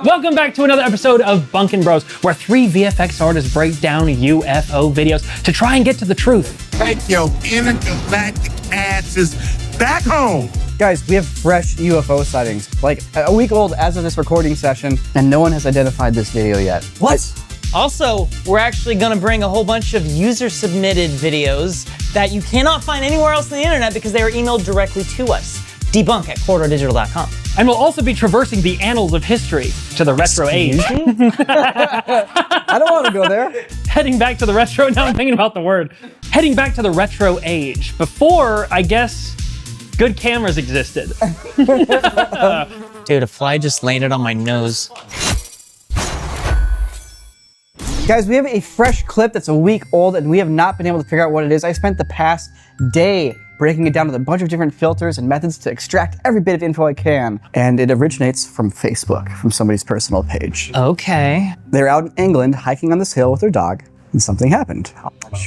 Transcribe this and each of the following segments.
Welcome back to another episode of Bunkin' Bros, where 3 VFX artists break down UFO videos to try and get to the truth. Take your intergalactic asses back home. Guys, we have fresh UFO sightings, like a week old as of this recording session, and no one has identified this video yet. What? Also, we're actually gonna bring a whole bunch of user-submitted videos that you cannot find anywhere else on the internet because they were emailed directly to us. Debunk at corridordigital.com. And we'll also be traversing the annals of history to the retro age. I don't want to go there. Heading back to the retro, now I'm thinking about the word. Heading back to the retro age, before, I guess, good cameras existed. Dude, a fly just landed on my nose. Guys, we have a fresh clip that's a week old and we have not been able to figure out what it is. I spent the past day breaking it down with a bunch of different filters and methods to extract every bit of info I can. And it originates from Facebook, from somebody's personal page. Okay. They're out in England hiking on this hill with their dog and something happened.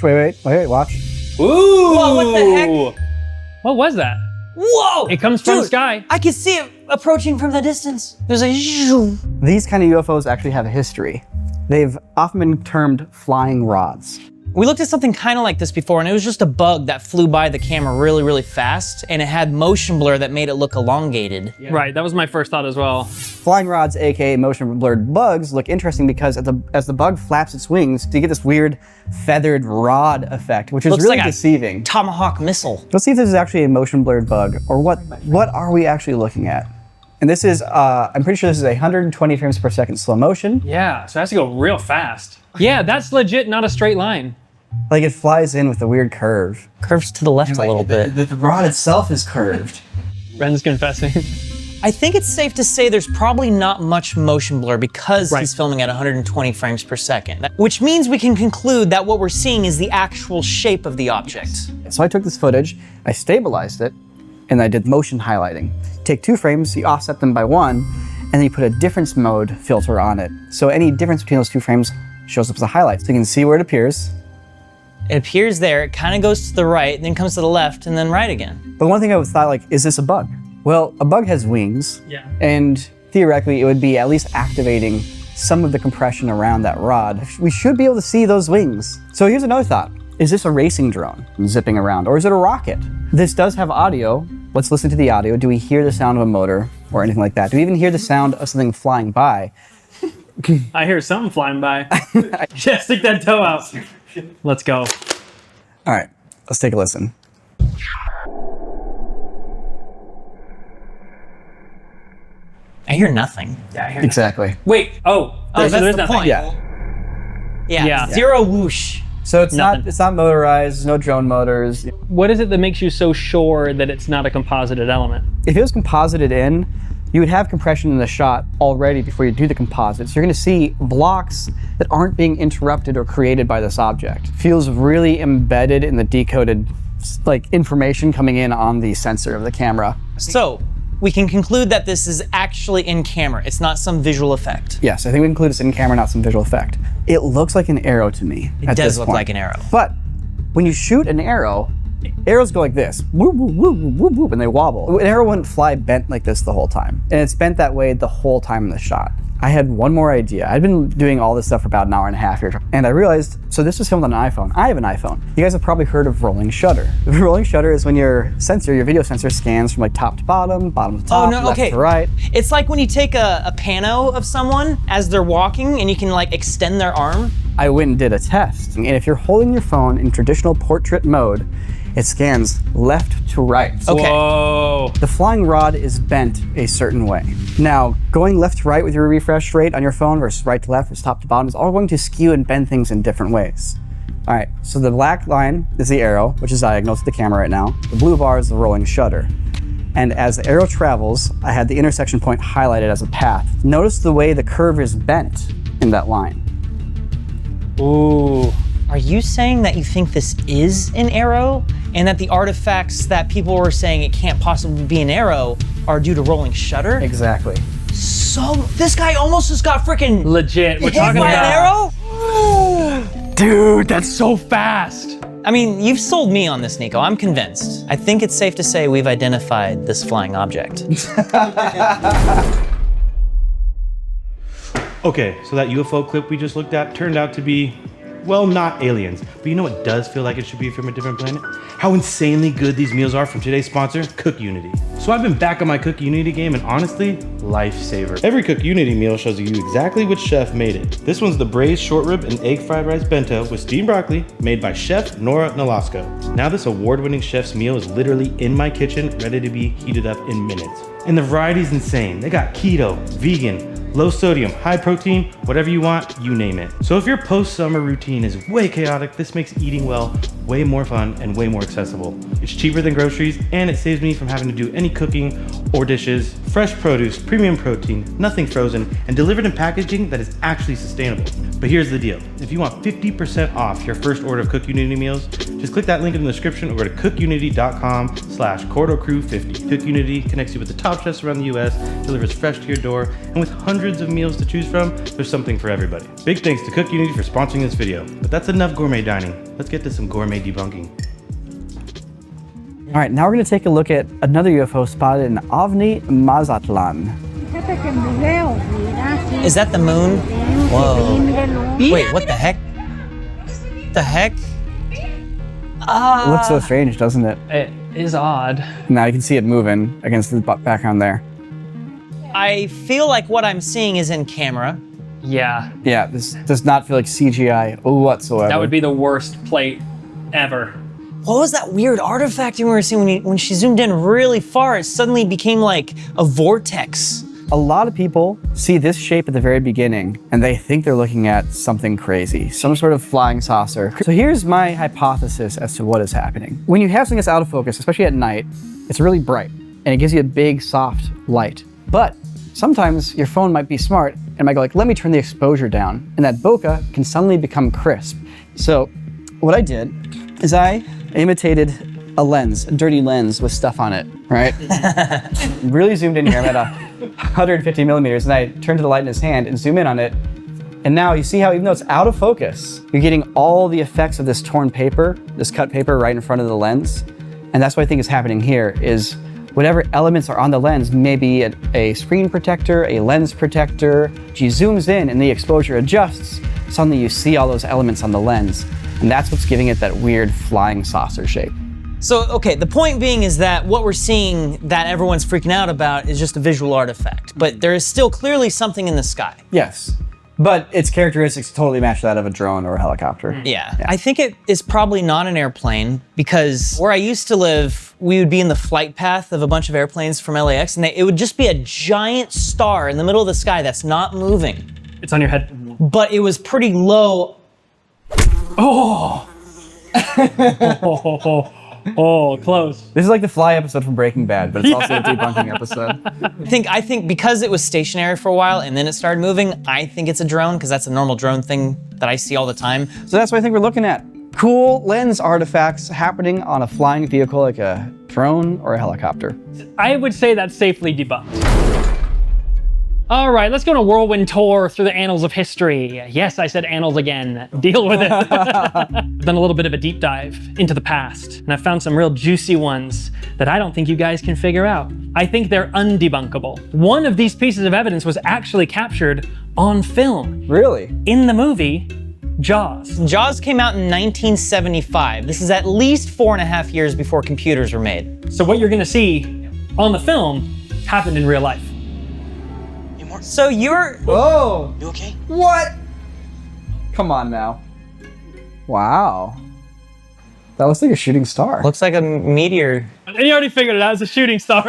Wait, watch. Ooh! Whoa, what the heck? What was that? Whoa! It comes from the Dude, sky. I can see it approaching from the distance. There's a zoom. These kind of UFOs actually have a history. They've often been termed flying rods. We looked at something kind of like this before, and it was just a bug that flew by the camera really, really fast, and it had motion blur that made it look elongated. Yeah. Right, that was my first thought as well. Flying rods, aka motion blurred bugs, look interesting because as the bug flaps its wings, you get this weird feathered rod effect, which is Looks really like a deceiving. Tomahawk missile. Let's see if this is actually a motion blurred bug, or what are we actually looking at? And this is, I'm pretty sure this is 120 frames per second slow motion. Yeah, so it has to go real fast. Yeah, that's legit not a straight line. Like it flies in with a weird curve. Curves to the left a little bit. The rod itself is curved. Ren's confessing. I think it's safe to say there's probably not much motion blur because Right. he's filming at 120 frames per second, which means we can conclude that what we're seeing is the actual shape of the object. So I took this footage, I stabilized it, and I did motion highlighting. Take 2 frames, you offset them by 1, and then you put a difference mode filter on it. So any difference between those 2 frames shows up as a highlight. So you can see where it appears. It appears there, it kind of goes to the right, then comes to the left, and then right again. But one thing I thought, like, is this a bug? Well, a bug has wings, Yeah. and theoretically it would be at least activating some of the compression around that rod. We should be able to see those wings. So here's another thought. Is this a racing drone zipping around, or is it a rocket? This does have audio. Let's listen to the audio. Do we hear the sound of a motor or anything like that? Do we even hear the sound of something flying by? I hear something flying by. Yeah, stick that toe out. Let's go. All right, let's take a listen. I hear nothing. Yeah, I hear Exactly. Wait, Oh, so that's there's the nothing. point. Yeah. Yeah, Yeah. zero whoosh. So it's Nothing. not motorized, no drone motors. What is it that makes you so sure that it's not a composited element? If it was composited in, you would have compression in the shot already before you do the composite. So you're gonna see blocks that aren't being interrupted or created by this object. Feels really embedded in the decoded like information coming in on the sensor of the camera. So, we can conclude that this is actually in camera. It's not some visual effect. Yes, I think we include this in camera, not some visual effect. It looks like an arrow to me. It does look like an arrow. But when you shoot an arrow, arrows go like this, whoop, whoop, whoop, whoop, whoop, and they wobble. An arrow wouldn't fly bent like this the whole time. And it's bent that way the whole time in the shot. I had one more idea. I'd been doing all this stuff for about an hour and a half here, and I realized, so this was filmed on an iPhone. I have an iPhone. You guys have probably heard of rolling shutter. Rolling shutter is when your video sensor scans from like top to bottom to top, left to right. It's like when you take a pano of someone as they're walking and you can like extend their arm. I went and did a test, and if you're holding your phone in traditional portrait mode, it scans left to right. Okay. Whoa. The flying rod is bent a certain way. Now, going left to right with your refresh rate on your phone versus right to left versus top to bottom is all going to skew and bend things in different ways. All right, so the black line is the arrow, which is diagonal to the camera right now. The blue bar is the rolling shutter. And as the arrow travels, I had the intersection point highlighted as a path. Notice the way the curve is bent in that line. Ooh. Are you saying that you think this is an arrow and that the artifacts that people were saying it can't possibly be an arrow are due to rolling shutter? Exactly. So this guy almost just got freaking Legit. We're hit talking by about an arrow? Dude, that's so fast. I mean, you've sold me on this, Nico. I'm convinced. I think it's safe to say we've identified this flying object. Okay, so that UFO clip we just looked at turned out to be, well, not aliens. But you know what does feel like it should be from a different planet? How insanely good these meals are from today's sponsor, Cook Unity. So I've been back on my Cook Unity game and honestly, lifesaver. Every Cook Unity meal shows you exactly which chef made it. This one's the braised short rib and egg fried rice bento with steamed broccoli made by Chef Nora Nolasco. Now this award-winning chef's meal is literally in my kitchen, ready to be heated up in minutes. And the variety's insane. They got keto, vegan, low sodium, high protein, whatever you want, you name it. So if your post-summer routine is way chaotic, this makes eating well way more fun and way more accessible. It's cheaper than groceries and it saves me from having to do any cooking or dishes. Fresh produce, premium protein, nothing frozen, and delivered in packaging that is actually sustainable. But here's the deal. If you want 50% off your first order of Cook Unity meals, just click that link in the description or go to cookunity.com/CorridorCrew50. Cook Unity connects you with the top chefs around the US, delivers fresh to your door, and with hundreds of meals to choose from, there's something for everybody. Big thanks to Cook Unity for sponsoring this video. But that's enough gourmet dining. Let's get to some gourmet debunking. All right, now we're gonna take a look at another UFO spotted in Avni, Mazatlan. Is that the moon? Whoa. Wait, what the heck? The heck? It looks so strange, doesn't it? It is odd. Now you can see it moving against the background there. I feel like what I'm seeing is in camera. Yeah, Yeah, this does not feel like CGI whatsoever. that would be the worst plate ever. What was that weird artifact you were seeing when she zoomed in really far? It suddenly became like a vortex. A lot of people see this shape at the very beginning and they think they're looking at something crazy, some sort of flying saucer. So here's my hypothesis as to what is happening. When you have something that's out of focus, especially at night, it's really bright and it gives you a big soft light. But sometimes your phone might be smart and might go like, let me turn the exposure down, and that bokeh can suddenly become crisp. So what I did is I imitated a lens, a dirty lens with stuff on it, right? Really zoomed in here. I'm at 150 millimeters, and I turned to the light in his hand and zoom in on it. And now you see how even though it's out of focus, you're getting all the effects of this torn paper, this cut paper right in front of the lens. And that's what I think is happening here is whatever elements are on the lens, maybe a screen protector, a lens protector. She zooms in and the exposure adjusts. Suddenly you see all those elements on the lens. And that's what's giving it that weird flying saucer shape. So, okay, the point being is that what we're seeing that everyone's freaking out about is just a visual artifact, but there is still clearly something in the sky. Yes, but its characteristics totally match that of a drone or a helicopter. Yeah. I think it is probably not an airplane because where I used to live, we would be in the flight path of a bunch of airplanes from LAX and it would just be a giant star in the middle of the sky that's not moving. It's on your head. But it was pretty low. Oh, close. This is like the Fly episode from Breaking Bad, but it's also a debunking episode. I think because it was stationary for a while and then it started moving, I think it's a drone because that's a normal drone thing that I see all the time. So that's what I think we're looking at. Cool lens artifacts happening on a flying vehicle like a drone or a helicopter. I would say that's safely debunked. All right, let's go on a whirlwind tour through the annals of history. Yes, I said annals again. Deal with it. I've done a little bit of a deep dive into the past, and I've found some real juicy ones that I don't think you guys can figure out. I think they're undebunkable. One of these pieces of evidence was actually captured on film. Really? In the movie Jaws. Jaws came out in 1975. This is at least 4.5 years before computers were made. So what you're gonna see on the film happened in real life. So you're... Whoa! You okay? What? Come on now. Wow. That looks like a shooting star. Looks like a meteor. And you already figured it out, it's a shooting star.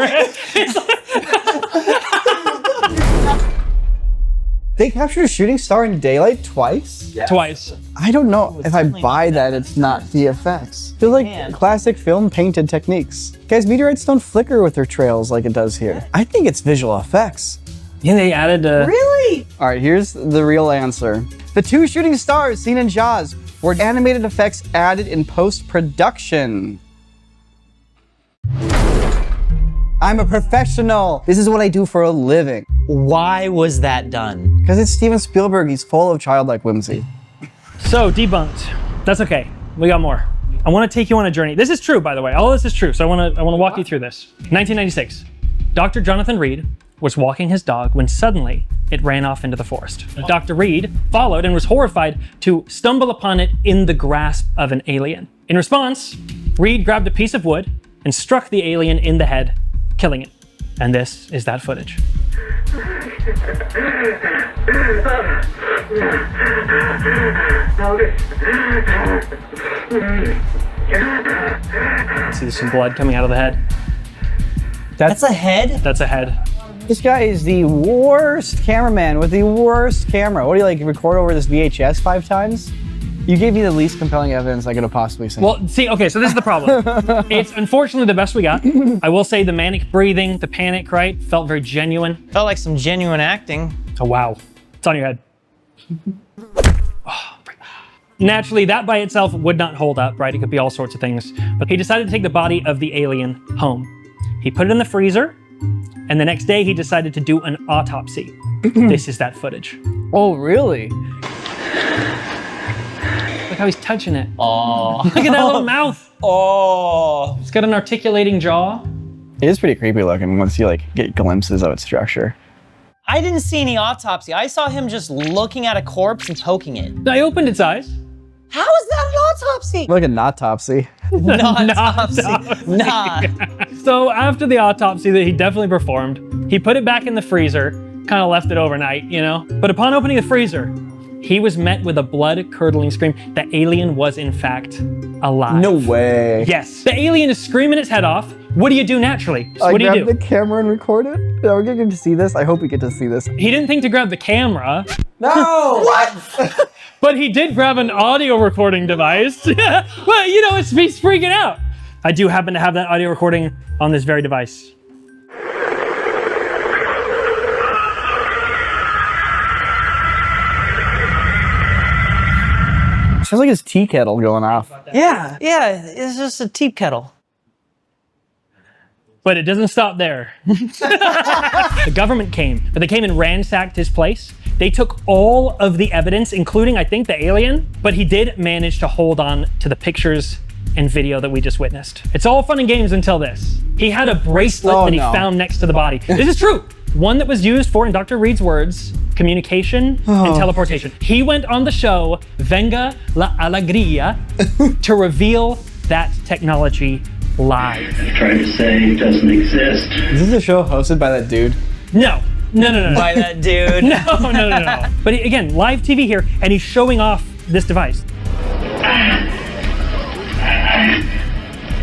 They captured a shooting star in daylight twice? Yeah. Twice. I don't know if I buy that it's not VFX. Feels like classic film painted techniques. Guys, meteorites don't flicker with their trails like it does here. I think it's visual effects. Yeah, they added Really? All right, here's the real answer. The two shooting stars seen in Jaws were animated effects added in post-production. I'm a professional. This is what I do for a living. Why was that done? Because it's Steven Spielberg, he's full of childlike whimsy. So, debunked. That's okay. We got more. I want to take you on a journey. This is true, by the way. All this is true, so I want to walk you through this. 1996. Dr. Jonathan Reed was walking his dog when suddenly it ran off into the forest. Dr. Reed followed and was horrified to stumble upon it in the grasp of an alien. In response, Reed grabbed a piece of wood and struck the alien in the head, killing it. And this is that footage. See some blood coming out of the head. That's a head? That's a head. This guy is the worst cameraman with the worst camera. What do you like, record over this VHS 5 times? You gave me the least compelling evidence I could have possibly seen. Well, see, okay, so this is the problem. It's unfortunately the best we got. I will say the manic breathing, the panic, right, felt very genuine. Felt like some genuine acting. Oh, wow. It's on your head. Naturally, that by itself would not hold up, right? It could be all sorts of things. But he decided to take the body of the alien home. He put it in the freezer, and the next day he decided to do an autopsy. This is that footage. Oh, really? Look how he's touching it. Oh. Look at that little mouth. Oh. It's got an articulating jaw. It is pretty creepy looking once you like get glimpses of its structure. I didn't see any autopsy. I saw him just looking at a corpse and poking it. I opened its eyes. How is that an autopsy? Like an autopsy. Autopsy. Nah. So after the autopsy that he definitely performed, he put it back in the freezer, kind of left it overnight, you know? But upon opening the freezer, he was met with a blood-curdling scream. The alien was, in fact, alive. No way. Yes. The alien is screaming its head off. What do you do naturally? So I what do you grabbed do? the camera and record it. Are we getting to see this? I hope we get to see this. He didn't think to grab the camera, No! What? but he did grab an audio recording device. Well, you know, he's freaking out. I do happen to have that audio recording on this very device. Sounds like his tea kettle going off. Yeah, it's just a tea kettle. But it doesn't stop there. The government came, but they came and ransacked his place. They took all of the evidence, including, I think, the alien, but he did manage to hold on to the pictures and video that we just witnessed. It's all fun and games until this. He had a bracelet Oh, that he no. found next to the body. This is true. One that was used for, in Dr. Reed's words, communication and teleportation. He went on the show Venga la Alegría to reveal that technology live. Tried to say it doesn't exist. Is this a show hosted by that dude? No. By that dude. No. But again, live TV here, and he's showing off this device.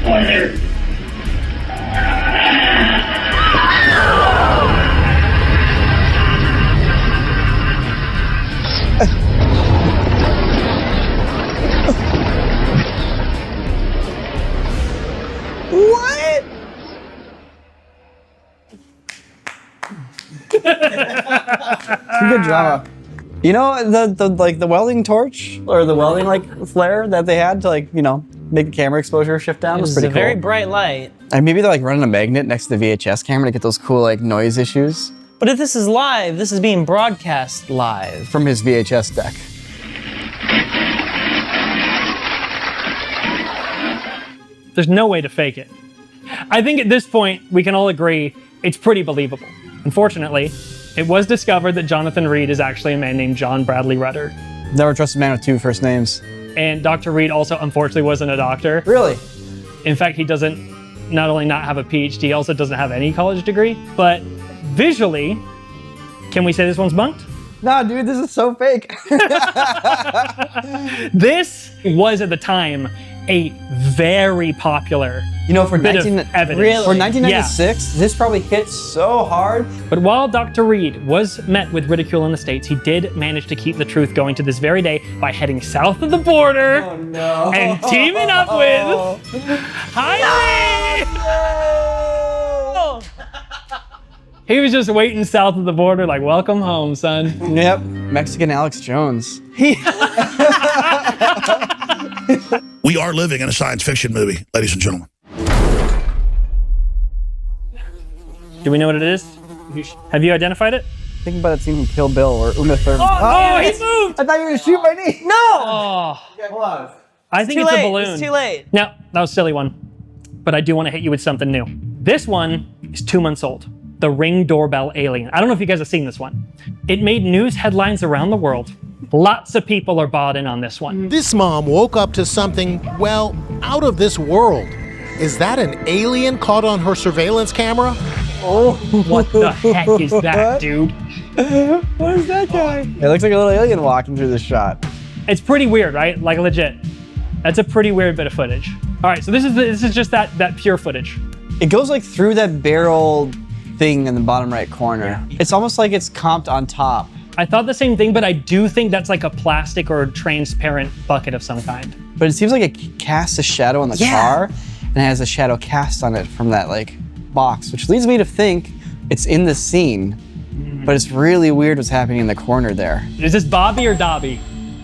Whether What? Good drama. You know the welding torch or the welding flare that they had to make the camera exposure shift down It was was pretty a cool. very bright light. And maybe they're running a magnet next to the VHS camera to get those cool noise issues But if this is live, this is being broadcast live. from his VHS deck. There's no way to fake it. I think at this point, we can all agree it's pretty believable. Unfortunately, it was discovered that Jonathan Reed is actually a man named John Bradley Rudder. Never trust a man with 2 first names. And Dr. Reed also unfortunately wasn't a doctor. Really? In fact, he doesn't not only not have a PhD, he also doesn't have any college degree. But visually, can we say this one's bunked? Nah, dude, this is so fake. This was at the time a very popular You know, for bit of 19 evidence. Really? for 1996, this probably hit so hard. But while Dr. Reed was met with ridicule in the States, he did manage to keep the truth going to this very day by heading south of the border and teaming up with Haile! He was just waiting south of the border like, welcome home, son. Yep, Mexican Alex Jones. We are living in a science fiction movie, ladies and gentlemen. Do we know what it is? Have you identified it? Think about that scene from Kill Bill where Uma Thurman. Oh, he moved! I thought you were gonna shoot my knee. No! Oh, Hold on. I think Too it's late. a balloon. It's too late. No, that was a silly one. But I do want to hit you with something new. This one is 2 months old. the Ring doorbell alien. I don't know if you guys have seen this one. It made news headlines around the world. Lots of people are bought in on this one. This mom woke up to something, well, out of this world. Is that an alien caught on her surveillance camera? What the heck is that, dude? What is that guy? It looks like a little alien walking through the shot. It's pretty weird, right? Like legit. That's a pretty weird bit of footage. All right, so this is just that pure footage. It goes like through that barrel thing in the bottom right corner. It's almost like it's comped on top. I thought the same thing, but I do think that's like a plastic or transparent bucket of some kind. But it seems like it casts a shadow on the car, and it has a shadow cast on it from that like box, which leads me to think it's in the scene, but it's really weird what's happening in the corner there. Is this Bobby or Dobby?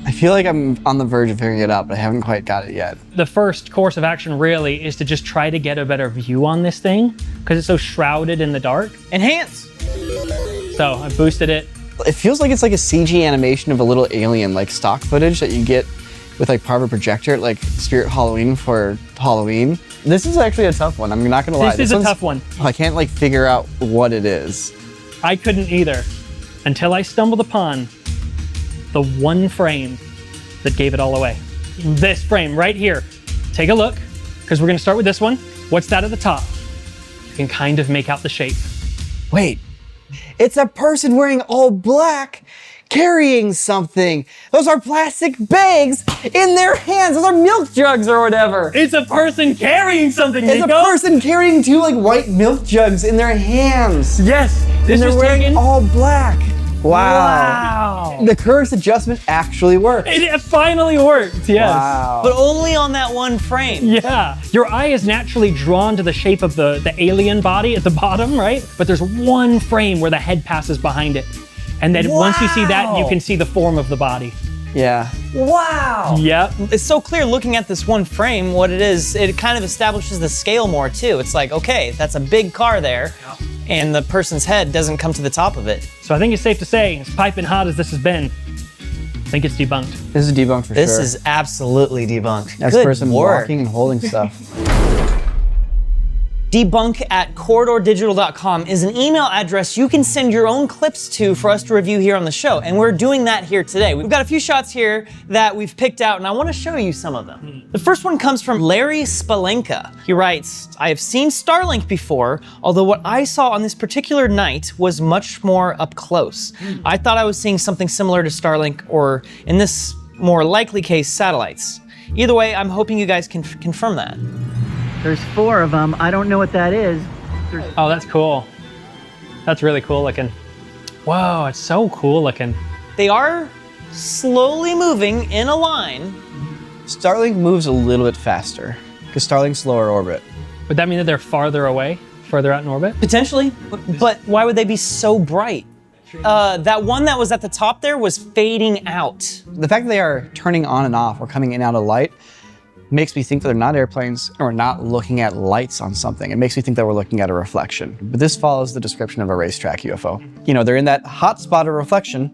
I feel like I'm on the verge of figuring it out, but I haven't quite got it yet. The first course of action really is to just try to get a better view on this thing because it's so shrouded in the dark. Enhance. So I boosted it. It feels like it's like a CG animation of a little alien, like stock footage that you get with like part of a projector at like Spirit Halloween for Halloween. This is actually a tough one. I'm not gonna lie. This is a tough one. I can't like figure out what it is. I couldn't either until I stumbled upon the one frame that gave it all away. This frame right here. Take a look, because we're gonna start with this one. What's that at the top? You can kind of make out the shape. Wait, it's a person wearing all black carrying something. Those are plastic bags in their hands. Those are milk jugs or whatever. It's a person carrying something, It's Nico. a person carrying two like white milk jugs in their hands. Yes, this And they're was wearing taken. all black. Wow. The curse adjustment actually worked. It finally worked, yes. Wow. But only on that one frame. Yeah, your eye is naturally drawn to the shape of the alien body at the bottom, right? But there's one frame where the head passes behind it. And then once you see that, you can see the form of the body. Yeah. Wow. Yep. It's so clear looking at this one frame, what it is, it kind of establishes the scale more too. It's like, okay, that's a big car there, and the person's head doesn't come to the top of it. So I think it's safe to say, as piping hot as this has been, I think it's debunked. This is debunked for This sure. is absolutely debunked. That's Good a person Lord. walking and holding stuff. Debunk@corridordigital.com is an email address you can send your own clips to for us to review here on the show. And we're doing that here today. We've got a few shots here that we've picked out, and I want to show you some of them. The first one comes from Larry Spalenka. He writes, I have seen Starlink before, although what I saw on this particular night was much more up close. I thought I was seeing something similar to Starlink, or in this more likely case, satellites. Either way, I'm hoping you guys can confirm that. There's 4 of them. I don't know what that is. Oh, that's cool. That's really cool looking. Whoa, it's so cool looking. They are slowly moving in a line. Starlink moves a little bit faster because Starlink's lower orbit. Would that mean that they're farther away, further out in orbit? Potentially, but why would they be so bright? That one that was at the top there was fading out. The fact that they are turning on and off or coming in and out of light makes me think that they're not airplanes or not looking at lights on something. It makes me think that we're looking at a reflection. But this follows the description of a racetrack UFO. You know, they're in that hot spot of reflection,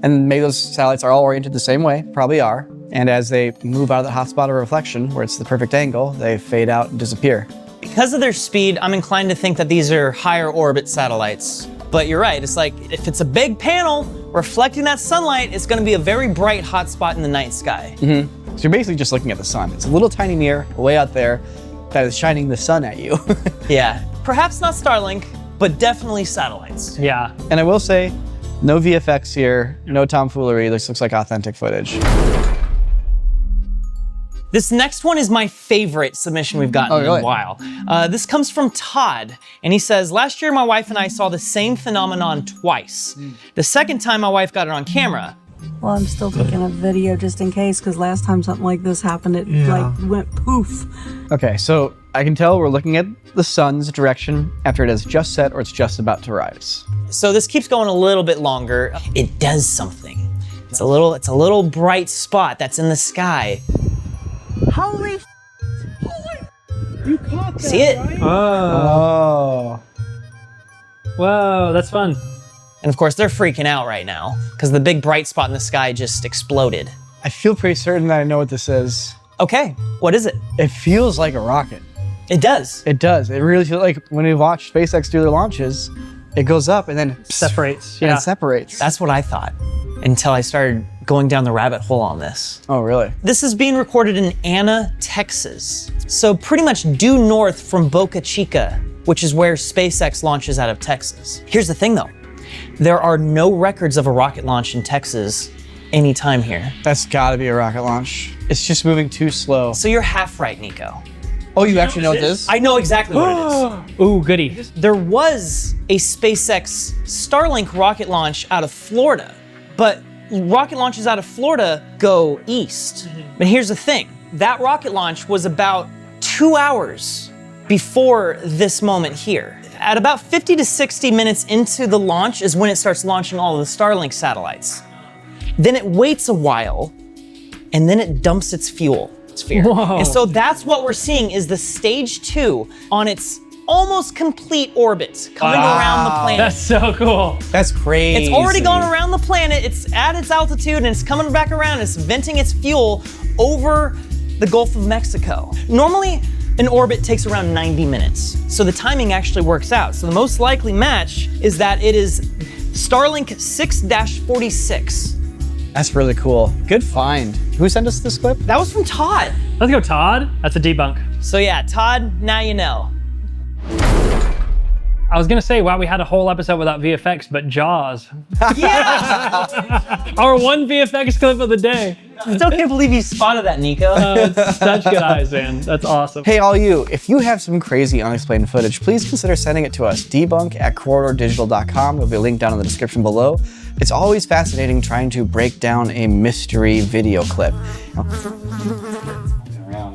and maybe those satellites are all oriented the same way, probably are. And as they move out of the hot spot of reflection, where it's the perfect angle, they fade out and disappear. Because of their speed, I'm inclined to think that these are higher orbit satellites. But you're right, it's like, if it's a big panel reflecting that sunlight, it's gonna be a very bright hot spot in the night sky. So you're basically just looking at the sun. It's a little tiny mirror way out there that is shining the sun at you. Yeah, perhaps not Starlink, but definitely satellites. Yeah. And I will say, no VFX here, no tomfoolery. This looks like authentic footage. This next one is my favorite submission we've gotten in a while. This comes from Todd, and he says, last year my wife and I saw the same phenomenon twice. The second time my wife got it on camera. Well, I'm still taking a video just in case, because last time something like this happened, it like went poof. Okay, so I can tell we're looking at the sun's direction after it has just set or it's just about to rise. So this keeps going a little bit longer. It does something. It's a little bright spot that's in the sky. Holy You caught that, See it? right? Oh. Whoa, that's fun. And of course, they're freaking out right now because the big bright spot in the sky just exploded. I feel pretty certain that I know what this is. Okay, what is it? It feels like a rocket. It does. It does. It really feels like when we watch SpaceX do their launches, It goes up and then Separates. and Yeah. it separates. That's what I thought until I started going down the rabbit hole on this. Oh, really? This is being recorded in Anna, Texas. So pretty much due north from Boca Chica, which is where SpaceX launches out of Texas. Here's the thing though. There are no records of a rocket launch in Texas anytime here. That's gotta be a rocket launch. It's just moving too slow. So you're half right, Nico. Oh, you actually know what this is? I know exactly what it is. Ooh, goody. There was a SpaceX Starlink rocket launch out of Florida, but rocket launches out of Florida go east. But here's the thing, that rocket launch was about 2 hours before this moment here. At about 50 to 60 minutes into the launch is when it starts launching all of the Starlink satellites. Then it waits a while, and then it dumps its fuel. Whoa. And so that's what we're seeing is the stage 2 on its almost complete orbit coming around the planet. That's so cool. That's crazy. It's already gone around the planet, it's at its altitude, and it's coming back around, it's venting its fuel over the Gulf of Mexico. Normally, an orbit takes around 90 minutes, so the timing actually works out. So the most likely match is that it is Starlink 6-46. That's really cool. Good find. Who sent us this clip? That was from Todd. Let's go, Todd. That's a debunk. So yeah, Todd, now you know. I was gonna say, wow, we had a whole episode without VFX, but Jaws. Yeah! Our one VFX clip of the day. I still can't believe you spotted that, Nico. Such good eyes, man. That's awesome. Hey, all you, if you have some crazy unexplained footage, please consider sending it to us. debunk@corridordigital.com. There'll be a link down in the description below. It's always fascinating trying to break down a mystery video clip.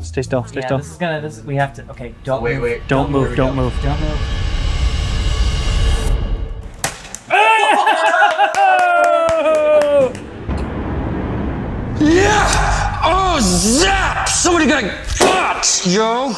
Stay still, stay still. We have to, okay, don't move. Don't move, don't move. Don't move. Yeah! Oh, zap! Somebody got yo!